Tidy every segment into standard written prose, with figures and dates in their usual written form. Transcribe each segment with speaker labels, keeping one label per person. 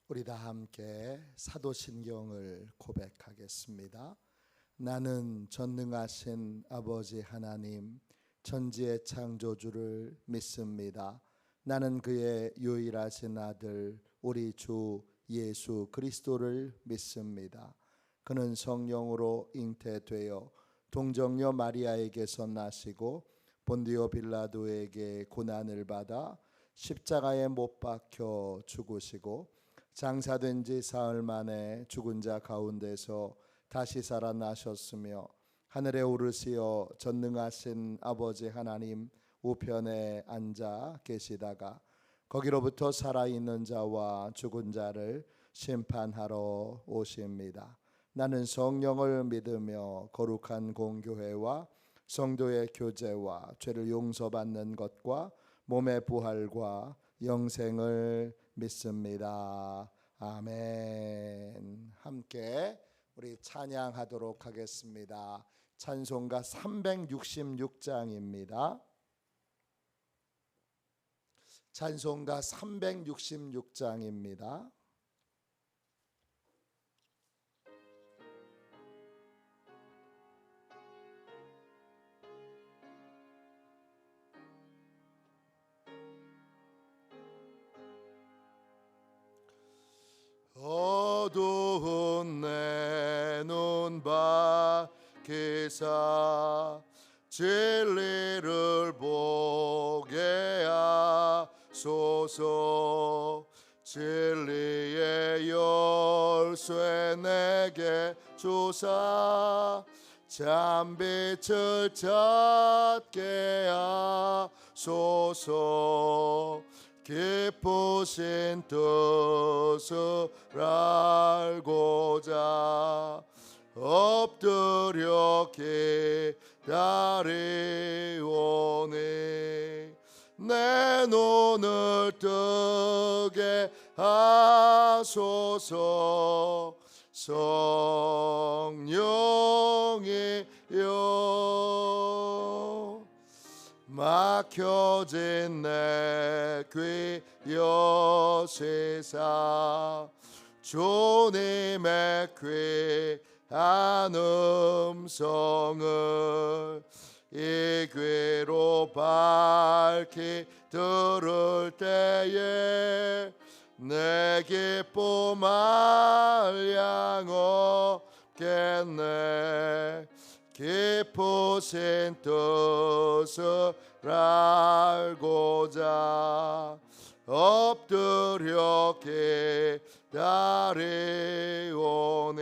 Speaker 1: 우리 다 함께 사도신경을 고백하겠습니다. 나는 전능하신 아버지 하나님 천지의 창조주를 믿습니다. 나는 그의 유일하신 아들 우리 주 예수 그리스도를 믿습니다. 그는 성령으로 잉태되어 동정녀 마리아에게서 나시고 본디오 빌라도에게 고난을 받아 십자가에 못 박혀 죽으시고 장사된 지 사흘 만에 죽은 자 가운데서 다시 살아나셨으며 하늘에 오르시어 전능하신 아버지 하나님 우편에 앉아 계시다가 거기로부터 살아있는 자와 죽은 자를 심판하러 오십니다. 나는 성령을 믿으며 거룩한 공교회와 성도의 교제와 죄를 용서받는 것과 몸의 부활과 영생을 믿습니다. 아멘. 함께 우리 찬양하도록 하겠습니다. 찬송가 366장입니다. 찬송가 366장입니다. 어두운 내 눈 밝히사 진리를 보게 하소서. 진리의 열쇠 내게 주사 잠빛을 찾게 하소서. 깊으신 뜻을 알고자 엎드려 기다리오니 내 눈을 뜨게 하소서. 성령이여 막혀진 내 귀 여시사 주님의 귀한 음성을 이 귀로 밝히 들을 때에 내 기쁨 한량 없겠네. 깊으신 뜻을 알고자 엎드려 기다리오니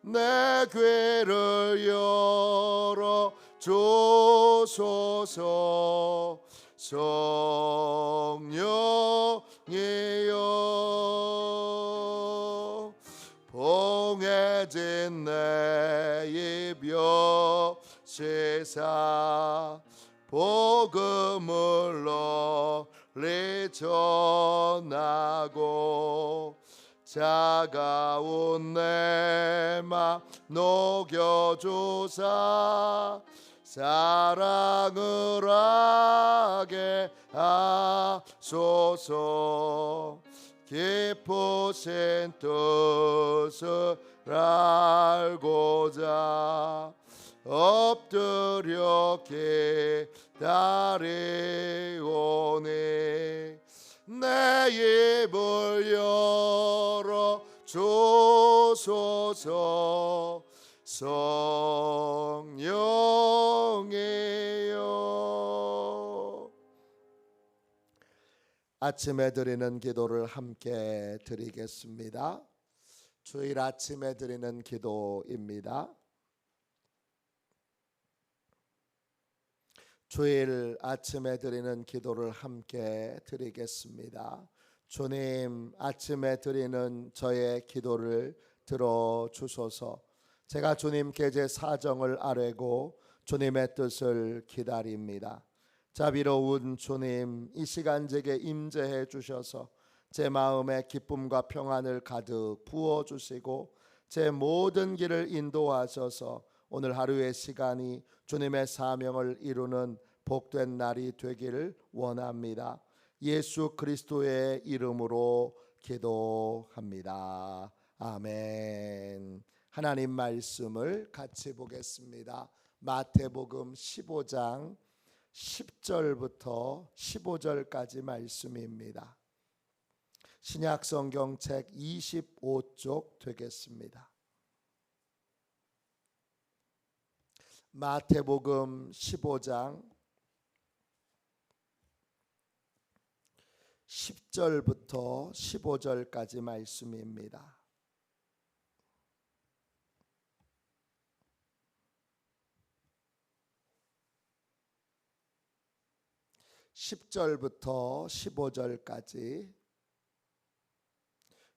Speaker 1: 내 귀를 열어 주소서. 성령이여 봉해진 내 입 여시사 복음을 널리 전하고 차가운 내 맘 녹여주사 사랑을 하게 하소서. 깊으신 뜻을 알고자 엎드려 기다리오니 내 입을 열어 주소서. 성령이여 아침에 드리는 기도를 함께 드리겠습니다. 주일 아침에 드리는 기도입니다. 주일 아침에 드리는 기도를 함께 드리겠습니다. 주님, 아침에 드리는 저의 기도를 들어주소서. 제가 주님께 제 사정을 아뢰고 주님의 뜻을 기다립니다. 자비로운 주님, 이 시간 제게 임재해 주셔서 제 마음에 기쁨과 평안을 가득 부어주시고 제 모든 길을 인도하셔서 오늘 하루의 시간이 주님의 사명을 이루는 복된 날이 되기를 원합니다. 예수 그리스도의 이름으로 기도합니다. 아멘. 하나님 말씀을 같이 보겠습니다. 마태복음 15장 10절부터 15절까지 말씀입니다. 신약 성경책 25쪽 되겠습니다. 마태복음 15장 10절부터 15절까지 말씀입니다. 10절부터 15절까지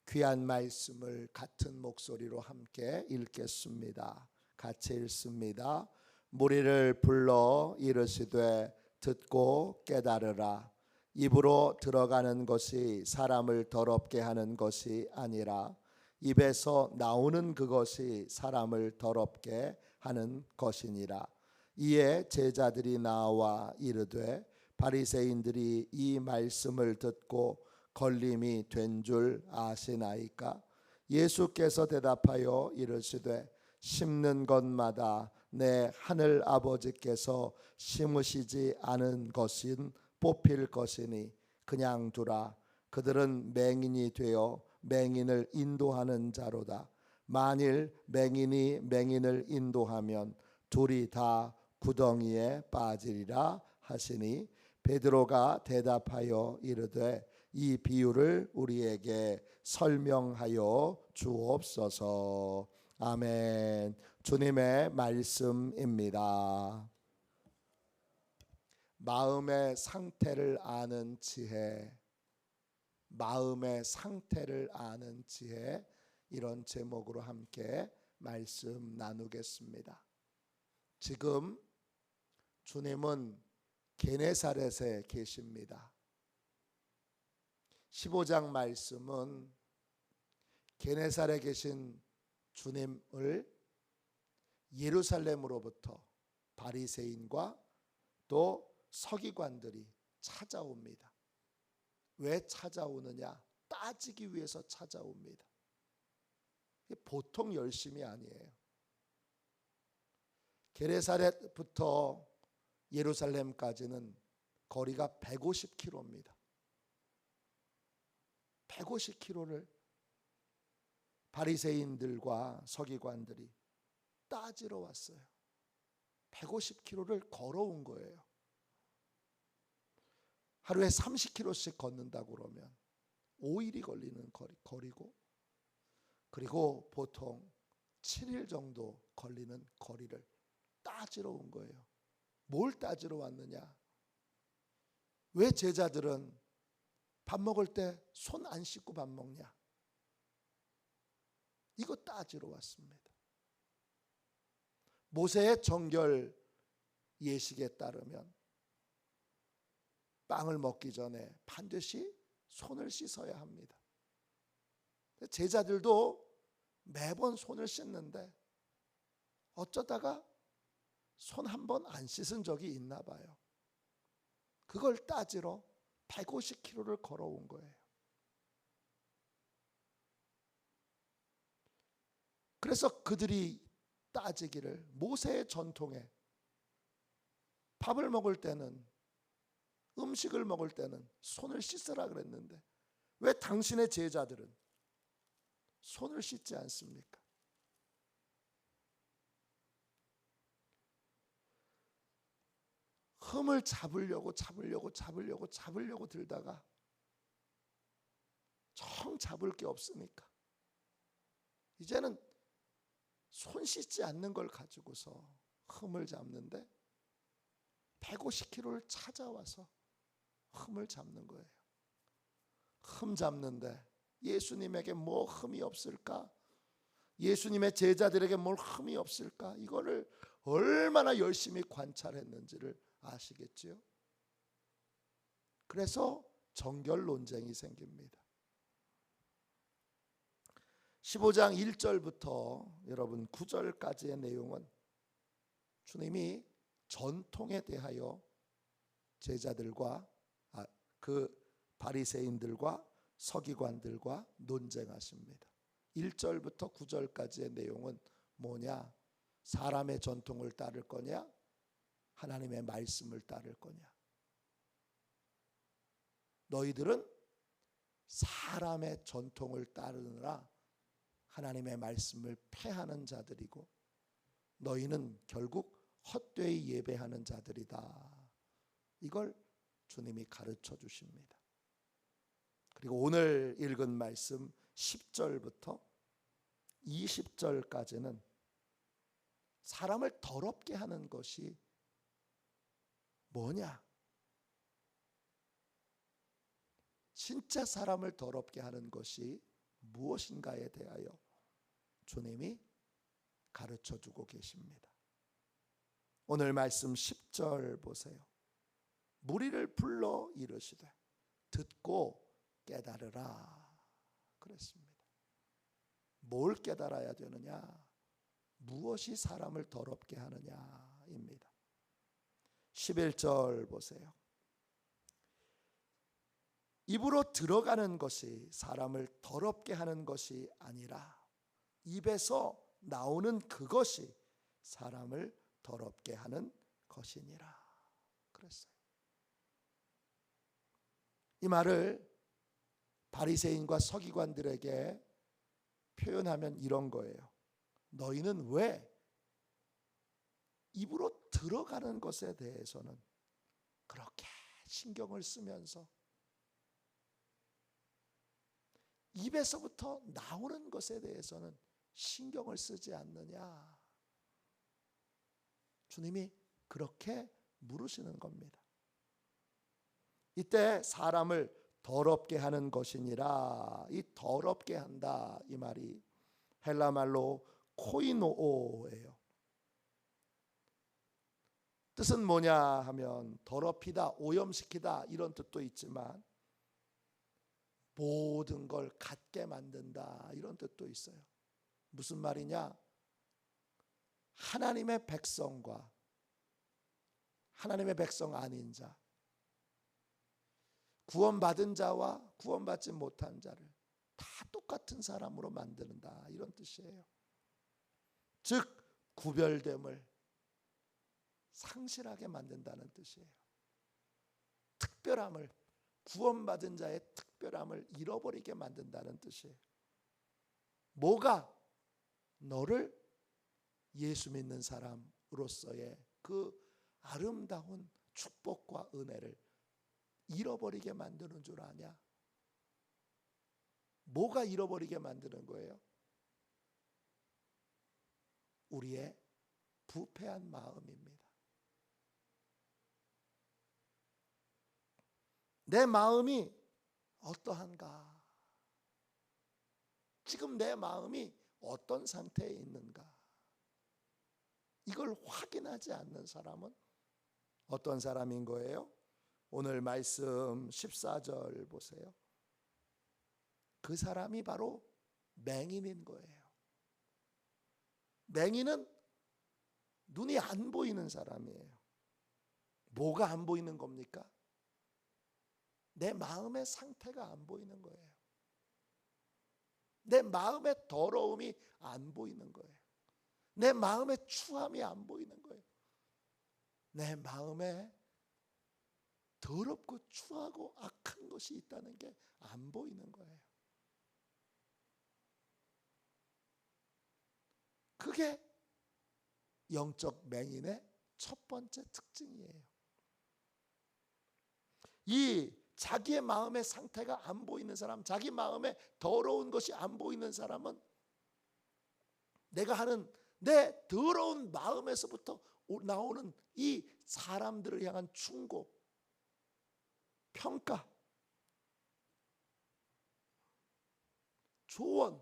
Speaker 1: 귀한 말씀을 같은 목소리로 함께 읽겠습니다. 같이 읽습니다. 무리를 불러 이르시되 듣고 깨달으라. 입으로 들어가는 것이 사람을 더럽게 하는 것이 아니라 입에서 나오는 그것이 사람을 더럽게 하는 것이니라. 이에 제자들이 나와 이르되 바리새인들이 이 말씀을 듣고 걸림이 된 줄 아시나이까? 예수께서 대답하여 이르시되 심는 것마다 내 하늘 아버지께서 심으시지 않은 것은 뽑힐 것이니 그냥 두라. 그들은 맹인이 되어 맹인을 인도하는 자로다. 만일 맹인이 맹인을 인도하면 둘이 다 구덩이에 빠지리라 하시니 베드로가 대답하여 이르되 이 비유를 우리에게 설명하여 주옵소서. 아멘. 주님의 말씀입니다. 마음의 상태를 아는 지혜, 마음의 상태를 아는 지혜, 이런 제목으로 함께 말씀 나누겠습니다. 지금 주님은 게네사렛에 계십니다. 15장 말씀은 게네사렛에 계신 주님을 예루살렘으로부터 바리새인과 또 서기관들이 찾아옵니다. 왜 찾아오느냐? 따지기 위해서 찾아옵니다. 보통 열심이 아니에요. 게네사렛부터 예루살렘까지는 거리가 150km입니다. 150km를 바리새인들과 서기관들이 따지러 왔어요. 150km를 걸어온 거예요. 하루에 30km씩 걷는다고 그러면 5일이 걸리는 거리고, 그리고 보통 7일 정도 걸리는 거리를 따지러 온 거예요. 뭘 따지러 왔느냐? 왜 제자들은 밥 먹을 때 손 안 씻고 밥 먹냐? 이거 따지러 왔습니다. 모세의 정결 예식에 따르면 빵을 먹기 전에 반드시 손을 씻어야 합니다. 제자들도 매번 손을 씻는데 어쩌다가 손 한 번 안 씻은 적이 있나 봐요. 그걸 따지러 150km를 걸어온 거예요. 그래서 그들이 따지기를, 모세의 전통에 밥을 먹을 때는, 음식을 먹을 때는 손을 씻으라 그랬는데 왜 당신의 제자들은 손을 씻지 않습니까? 흠을 잡으려고 들다가 정 잡을 게 없으니까 이제는 손 씻지 않는 걸 가지고서 흠을 잡는데 150km를 찾아와서 흠을 잡는 거예요. 흠 잡는데 예수님에게 뭐 흠이 없을까? 예수님의 제자들에게 뭘 흠이 없을까? 이거를 얼마나 열심히 관찰했는지를 아시겠지요? 그래서 정결 논쟁이 생깁니다. 15장 1절부터 여러분 9절까지의 내용은 주님이 전통에 대하여 제자들과 그 바리새인들과 서기관들과 논쟁하십니다. 1절부터 9절까지의 내용은 뭐냐? 사람의 전통을 따를 거냐? 하나님의 말씀을 따를 거냐? 너희들은 사람의 전통을 따르느라 하나님의 말씀을 폐하는 자들이고 너희는 결국 헛되이 예배하는 자들이다. 이걸 주님이 가르쳐 주십니다. 그리고 오늘 읽은 말씀 10절부터 20절까지는 사람을 더럽게 하는 것이 뭐냐? 진짜 사람을 더럽게 하는 것이 무엇인가에 대하여 주님이 가르쳐 주고 계십니다. 오늘 말씀 10절 보세요. 무리를 불러 이르시되 듣고 깨달으라 그랬습니다. 뭘 깨달아야 되느냐? 무엇이 사람을 더럽게 하느냐입니다. 11절 보세요. 입으로 들어가는 것이 사람을 더럽게 하는 것이 아니라 입에서 나오는 그것이 사람을 더럽게 하는 것이니라 그랬어요. 이 말을 바리새인과 서기관들에게 표현하면 이런 거예요. 너희는 왜 입으로 들어가는 것에 대해서는 그렇게 신경을 쓰면서 입에서부터 나오는 것에 대해서는 신경을 쓰지 않느냐? 주님이 그렇게 물으시는 겁니다. 이때 사람을 더럽게 하는 것이니라. 이 더럽게 한다 이 말이 헬라 말로 코이노오예요. 뜻은 뭐냐 하면 더럽히다, 오염시키다 이런 뜻도 있지만 모든 걸 같게 만든다 이런 뜻도 있어요. 무슨 말이냐? 하나님의 백성과 하나님의 백성 아닌 자, 구원받은 자와 구원받지 못한 자를 다 똑같은 사람으로 만드는다 이런 뜻이에요. 즉 구별됨을 상실하게 만든다는 뜻이에요. 특별함을, 구원받은 자의 특별함을 잃어버리게 만든다는 뜻이에요. 뭐가? 너를 예수 믿는 사람으로서의 그 아름다운 축복과 은혜를 잃어버리게 만드는 줄 아냐? 뭐가 잃어버리게 만드는 거예요? 우리의 부패한 마음입니다. 내 마음이 어떠한가? 지금 내 마음이 어떤 상태에 있는가? 이걸 확인하지 않는 사람은 어떤 사람인 거예요? 오늘 말씀 14절 보세요. 그 사람이 바로 맹인인 거예요. 맹인은 눈이 안 보이는 사람이에요. 뭐가 안 보이는 겁니까? 내 마음의 상태가 안 보이는 거예요. 내 마음의 더러움이 안 보이는 거예요. 내 마음의 추함이 안 보이는 거예요. 내 마음에 더럽고 추하고 악한 것이 있다는 게 안 보이는 거예요. 그게 영적 맹인의 첫 번째 특징이에요. 이 자기의 마음의 상태가 안 보이는 사람, 자기 마음에 더러운 것이 안 보이는 사람은 내가 하는 내 더러운 마음에서부터 나오는 이 사람들을 향한 충고, 평가, 조언,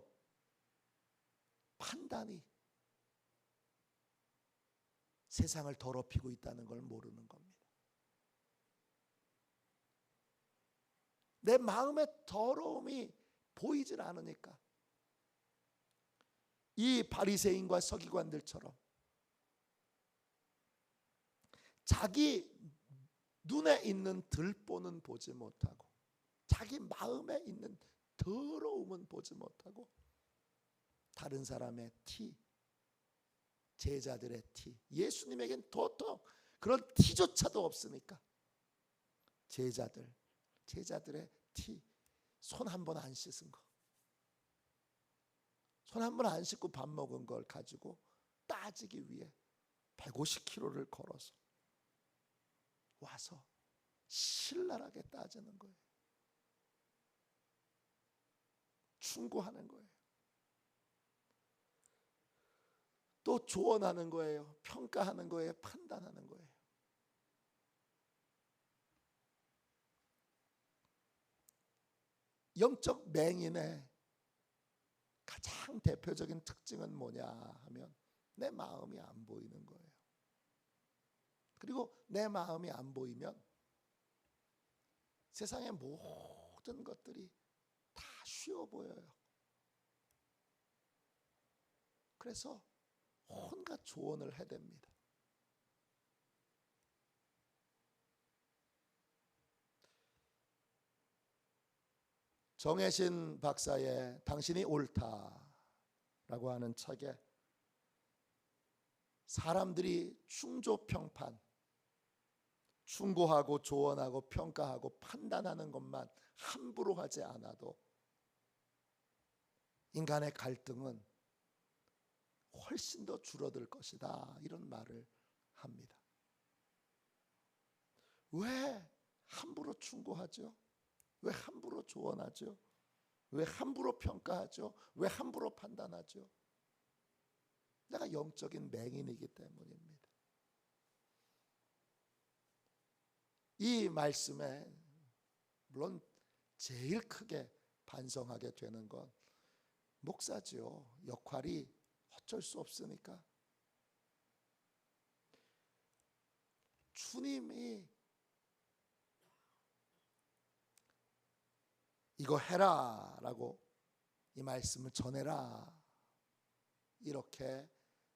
Speaker 1: 판단이 세상을 더럽히고 있다는 걸 모르는 겁니다. 내 마음의 더러움이 보이질 않으니까 이 바리새인과 서기관들처럼 자기 눈에 있는 들보는 보지 못하고 자기 마음에 있는 더러움은 보지 못하고 다른 사람의 티, 제자들의 티, 예수님에겐 도통 그런 티조차도 없으니까 제자들의 티, 손 한 번 안 씻은 거, 손 한 번 안 씻고 밥 먹은 걸 가지고 따지기 위해 150km를 걸어서 와서 신랄하게 따지는 거예요. 충고하는 거예요. 또 조언하는 거예요. 평가하는 거예요. 판단하는 거예요. 영적 맹인의 가장 대표적인 특징은 뭐냐 하면 내 마음이 안 보이는 거예요. 그리고 내 마음이 안 보이면 세상의 모든 것들이 다 쉬워 보여요. 그래서 온갖 조언을 해댑니다. 정혜신 박사의 당신이 옳다라고 하는 책에 사람들이 충조평판, 충고하고 조언하고 평가하고 판단하는 것만 함부로 하지 않아도 인간의 갈등은 훨씬 더 줄어들 것이다, 이런 말을 합니다. 왜 함부로 충고하죠? 왜 함부로 조언하죠? 왜 함부로 평가하죠? 왜 함부로 판단하죠? 내가 영적인 맹인이기 때문입니다. 이 말씀에 물론 제일 크게 반성하게 되는 건 목사지요. 역할이 어쩔 수 없으니까. 주님이 이거 해라 라고, 이 말씀을 전해라, 이렇게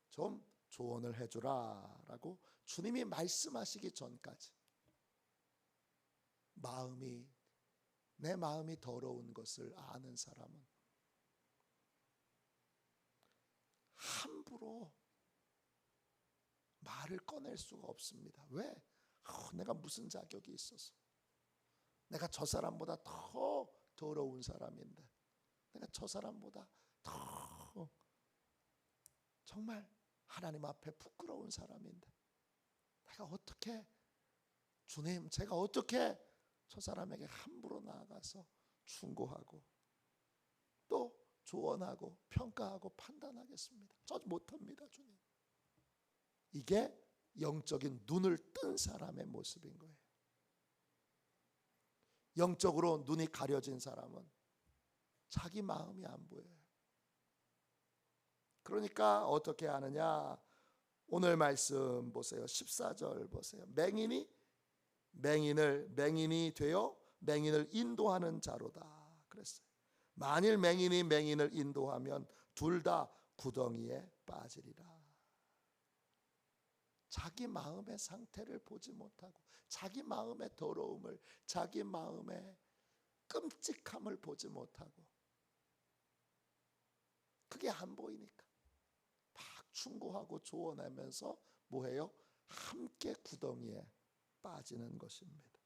Speaker 1: 좀 조언을 해주라 라고 주님이 말씀하시기 전까지 내 마음이 더러운 것을 아는 사람은 함부로 말을 꺼낼 수가 없습니다. 왜? 내가 무슨 자격이 있어서, 내가 저 사람보다 더 더러운 사람인데, 내가 저 사람보다 더 정말 하나님 앞에 부끄러운 사람인데, 내가 어떻게, 주님, 제가 어떻게 저 사람에게 함부로 나아가서 충고하고 또 조언하고 평가하고 판단하겠습니다. 저 못합니다, 주님. 이게 영적인 눈을 뜬 사람의 모습인 거예요. 영적으로 눈이 가려진 사람은 자기 마음이 안 보여요. 그러니까 어떻게 하느냐? 오늘 말씀 보세요. 14절 보세요. 맹인이 되어 맹인을 인도하는 자로다 그랬어요. 만일 맹인이 맹인을 인도하면 둘 다 구덩이에 빠지리라. 자기 마음의 상태를 보지 못하고 자기 마음의 더러움을, 자기 마음의 끔찍함을 보지 못하고, 그게 안 보이니까 막 충고하고 조언하면서 뭐해요? 함께 구덩이에 빠지는 것입니다.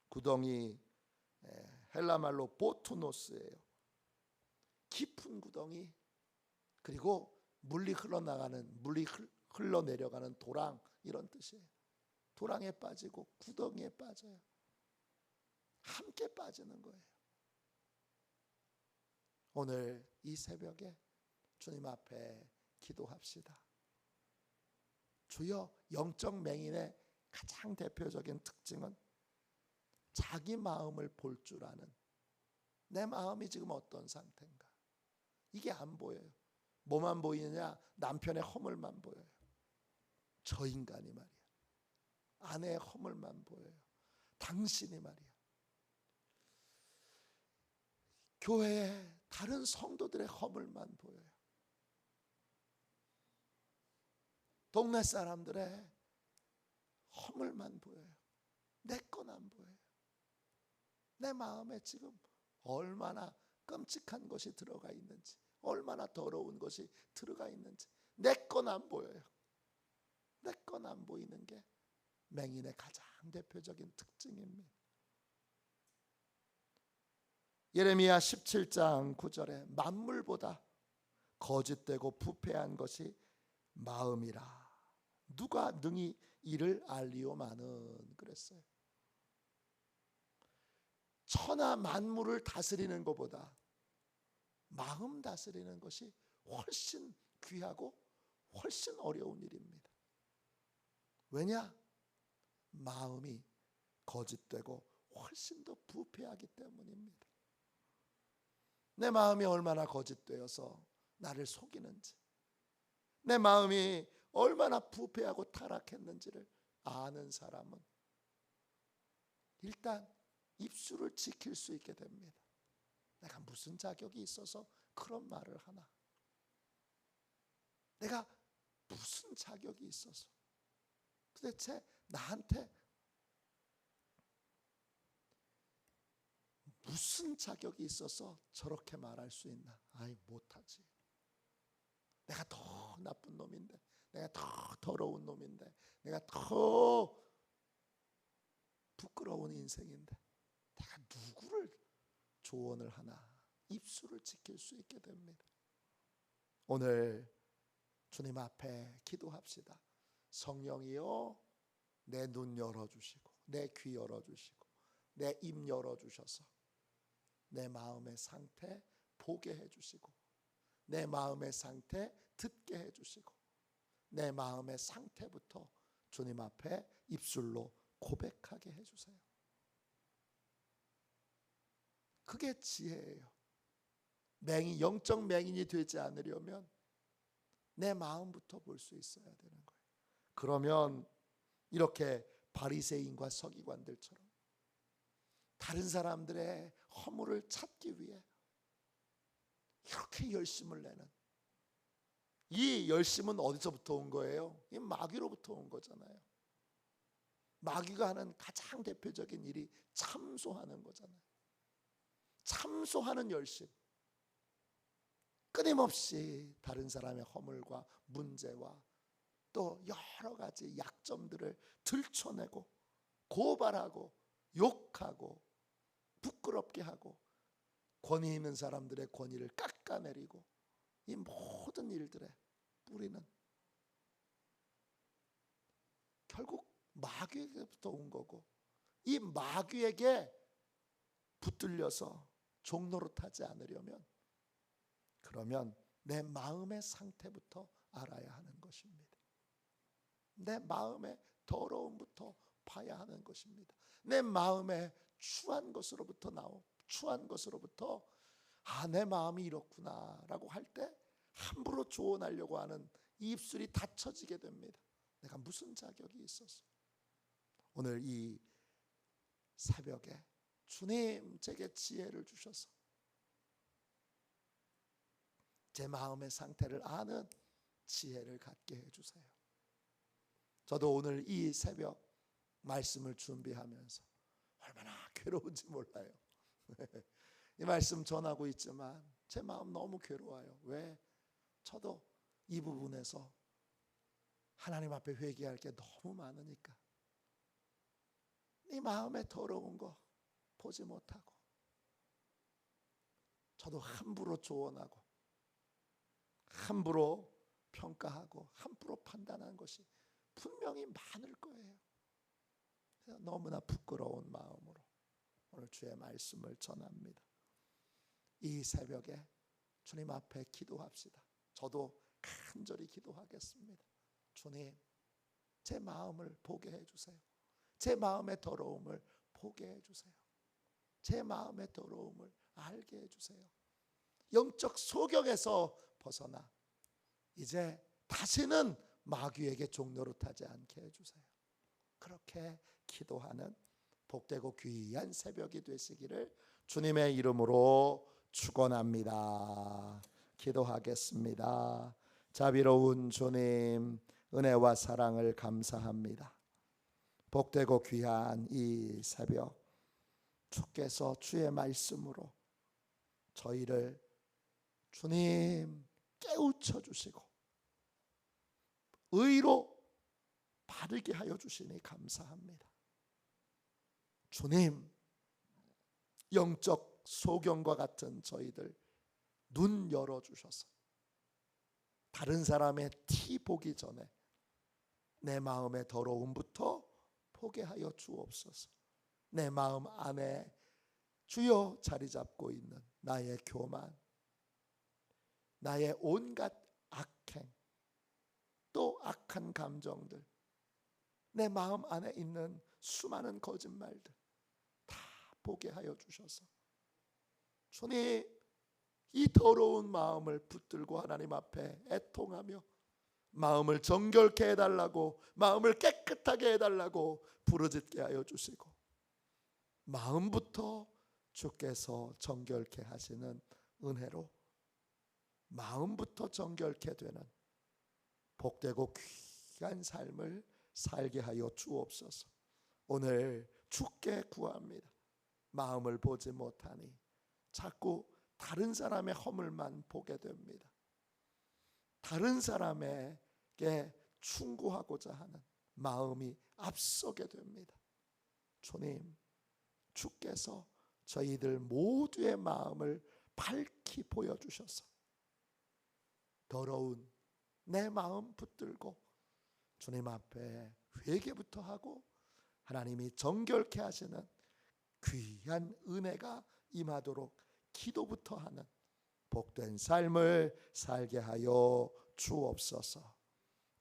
Speaker 1: 구덩이, 헬라말로 보투노스예요. 깊은 구덩이, 그리고 물이 흘러내려가는 도랑, 이런 뜻이에요. 도랑에 빠지고 구덩이에 빠져요. 함께 빠지는 거예요. 오늘 이 새벽에 주님 앞에 기도합시다. 주여, 영적 맹인의 가장 대표적인 특징은 자기 마음을 볼 줄 아는, 내 마음이 지금 어떤 상태인가, 이게 안 보여요. 뭐만 보이느냐? 남편의 허물만 보여요. 저 인간이 말이야. 아내의 허물만 보여요. 당신이 말이야. 교회에 다른 성도들의 허물만 보여요. 동네 사람들의 허물만 보여요. 내 건 안 보여요. 내 마음에 지금 얼마나 끔찍한 것이 들어가 있는지, 얼마나 더러운 것이 들어가 있는지 내 건 안 보여요. 내 건 안 보이는 게 맹인의 가장 대표적인 특징입니다. 예레미야 17장 9절에 만물보다 거짓되고 부패한 것이 마음이라 누가 능히 이를 알리오마는 그랬어요. 천하 만물을 다스리는 것보다 마음 다스리는 것이 훨씬 귀하고 훨씬 어려운 일입니다. 왜냐? 마음이 거짓되고 훨씬 더 부패하기 때문입니다. 내 마음이 얼마나 거짓되어서 나를 속이는지, 내 마음이 얼마나 부패하고 타락했는지를 아는 사람은 일단 입술을 지킬 수 있게 됩니다. 내가 무슨 자격이 있어서 그런 말을 하나? 내가 무슨 자격이 있어서 도대체 나한테 무슨 자격이 있어서 저렇게 말할 수 있나? 아이, 못하지. 내가 더 나쁜 놈인데, 내가 더 더러운 놈인데, 내가 더 부끄러운 인생인데 내가 누구를 조언을 하나? 입술을 지킬 수 있게 됩니다. 오늘 주님 앞에 기도합시다. 성령이여, 내 눈 열어주시고 내 귀 열어주시고 내 입 열어주셔서 내 마음의 상태 보게 해주시고 내 마음의 상태 듣게 해주시고 내 마음의 상태부터 주님 앞에 입술로 고백하게 해주세요. 그게 지혜예요. 영적 맹인이 되지 않으려면 내 마음부터 볼 수 있어야 되는 거예요. 그러면 이렇게 바리새인과 서기관들처럼 다른 사람들의 허물을 찾기 위해 이렇게 열심을 내는, 이 열심은 어디서부터 온 거예요? 이 마귀로부터 온 거잖아요. 마귀가 하는 가장 대표적인 일이 참소하는 거잖아요. 참소하는 열심, 끊임없이 다른 사람의 허물과 문제와 또 여러 가지 약점들을 들춰내고 고발하고 욕하고 부끄럽게 하고 권위 있는 사람들의 권위를 깎아내리고, 이 모든 일들의 뿌리는 결국 마귀에게부터 온 거고, 이 마귀에게 붙들려서 종노릇하지 않으려면 그러면 내 마음의 상태부터 알아야 하는 것입니다. 내 마음의 더러움부터 봐야 하는 것입니다. 내 마음의 추한 것으로부터 내 마음이 이렇구나 라고 할 때 함부로 조언하려고 하는 이 입술이 닫혀지게 됩니다. 내가 무슨 자격이 있어서. 오늘 이 새벽에 주님 제게 지혜를 주셔서 제 마음의 상태를 아는 지혜를 갖게 해주세요. 저도 오늘 이 새벽 말씀을 준비하면서 얼마나 괴로운지 몰라요. 이 말씀 전하고 있지만 제 마음 너무 괴로워요. 왜? 저도 이 부분에서 하나님 앞에 회개할 게 너무 많으니까. 이 마음에 더러운 거 보지 못하고 저도 함부로 조언하고 함부로 평가하고 함부로 판단한 것이 분명히 많을 거예요. 너무나 부끄러운 마음으로 오늘 주의 말씀을 전합니다. 이 새벽에 주님 앞에 기도합시다. 저도 간절히 기도하겠습니다. 주님, 제 마음을 보게 해주세요. 제 마음의 더러움을 보게 해주세요. 제 마음의 더러움을 알게 해주세요. 영적 소경에서 벗어나 이제 다시는 마귀에게 종노릇하지 않게 해주세요. 그렇게 기도하는 복되고 귀한 새벽이 되시기를 주님의 이름으로 축원합니다. 기도하겠습니다. 자비로운 주님, 은혜와 사랑을 감사합니다. 복되고 귀한 이 새벽, 주께서 주의 말씀으로 저희를 주님 깨우쳐 주시고 의로 바르게 하여 주시니 감사합니다. 주님, 영적 소경과 같은 저희들 눈 열어주셔서 다른 사람의 티 보기 전에 내 마음의 더러움부터 포기하여 주옵소서. 내 마음 안에 주여 자리 잡고 있는 나의 교만, 나의 온갖 악행, 또 악한 감정들, 내 마음 안에 있는 수많은 거짓말들 다 보게 하여 주셔서 주님, 이 더러운 마음을 붙들고 하나님 앞에 애통하며 마음을 정결케 해달라고, 마음을 깨끗하게 해달라고 부르짖게 하여 주시고, 마음부터 주께서 정결케 하시는 은혜로 마음부터 정결케 되는 복되고 귀한 삶을 살게 하여 주옵소서. 오늘 주께 구합니다. 마음을 보지 못하니 자꾸 다른 사람의 허물만 보게 됩니다. 다른 사람에게 충고하고자 하는 마음이 앞서게 됩니다. 주님, 주께서 저희들 모두의 마음을 밝히 보여주셔서 더러운 내 마음 붙들고 주님 앞에 회개부터 하고 하나님이 정결케 하시는 귀한 은혜가 임하도록 기도부터 하는 복된 삶을 살게 하여 주옵소서.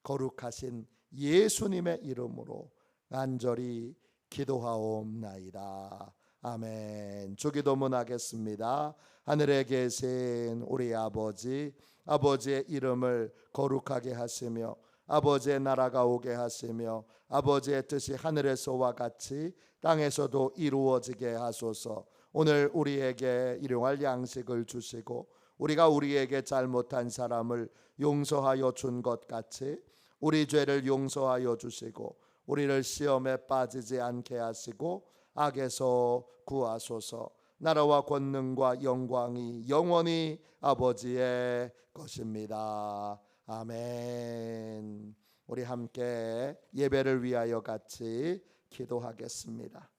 Speaker 1: 거룩하신 예수님의 이름으로 간절히 기도하옵나이다. 아멘. 주기도문 하겠습니다. 하늘에 계신 우리 아버지, 아버지의 이름을 거룩하게 하시며 아버지의 나라가 오게 하시며 아버지의 뜻이 하늘에서와 같이 땅에서도 이루어지게 하소서. 오늘 우리에게 일용할 양식을 주시고 우리가 우리에게 잘못한 사람을 용서하여 준 것 같이 우리 죄를 용서하여 주시고 우리를 시험에 빠지지 않게 하시고 악에서 구하소서. 나라와 권능과 영광이 영원히 아버지의 것입니다. 아멘. 우리 함께 예배를 위하여 같이 기도하겠습니다.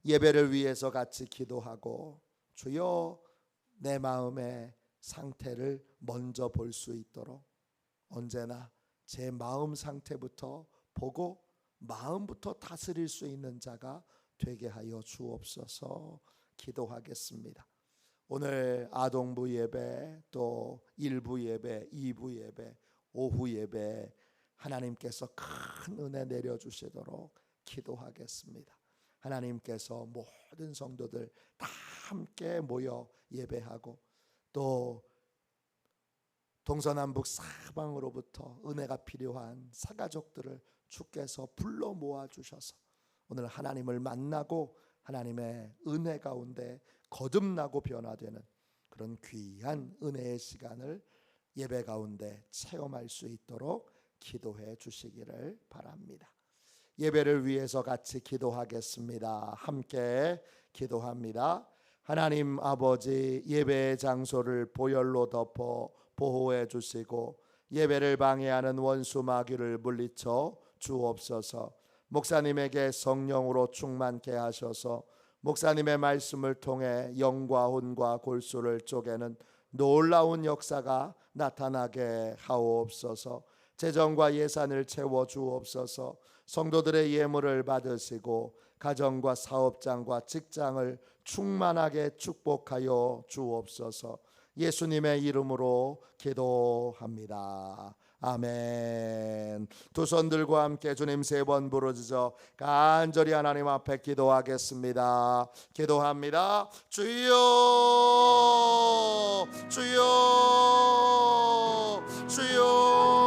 Speaker 1: 예배를 위해서 같이 기도하고 주여 내 마음의 상태를 먼저 볼 수 있도록 언제나 제 마음 상태부터 보고 마음부터 다스릴 수 있는 자가 되게 하여 주옵소서. 기도하겠습니다. 오늘 아동부 예배, 또 1부 예배, 2부 예배, 오후 예배 하나님께서 큰 은혜 내려주시도록 기도하겠습니다. 하나님께서 모든 성도들 다 함께 모여 예배하고 또 동서남북 사방으로부터 은혜가 필요한 사가족들을 주께서 불러 모아 주셔서 오늘 하나님을 만나고 하나님의 은혜 가운데 거듭나고 변화되는 그런 귀한 은혜의 시간을 예배 가운데 체험할 수 있도록 기도해 주시기를 바랍니다. 예배를 위해서 같이 기도하겠습니다. 함께 기도합니다. 하나님 아버지, 예배의 장소를 보혈로 덮어 보호해 주시고 예배를 방해하는 원수 마귀를 물리쳐 주옵소서. 목사님에게 성령으로 충만케 하셔서 목사님의 말씀을 통해 영과 혼과 골수를 쪼개는 놀라운 역사가 나타나게 하옵소서. 재정과 예산을 채워 주옵소서. 성도들의 예물을 받으시고 가정과 사업장과 직장을 충만하게 축복하여 주옵소서. 예수님의 이름으로 기도합니다. 아멘. 두 손들과 함께 주님 3번 부르짖어 간절히 하나님 앞에 기도하겠습니다. 기도합니다. 주여, 주여, 주여.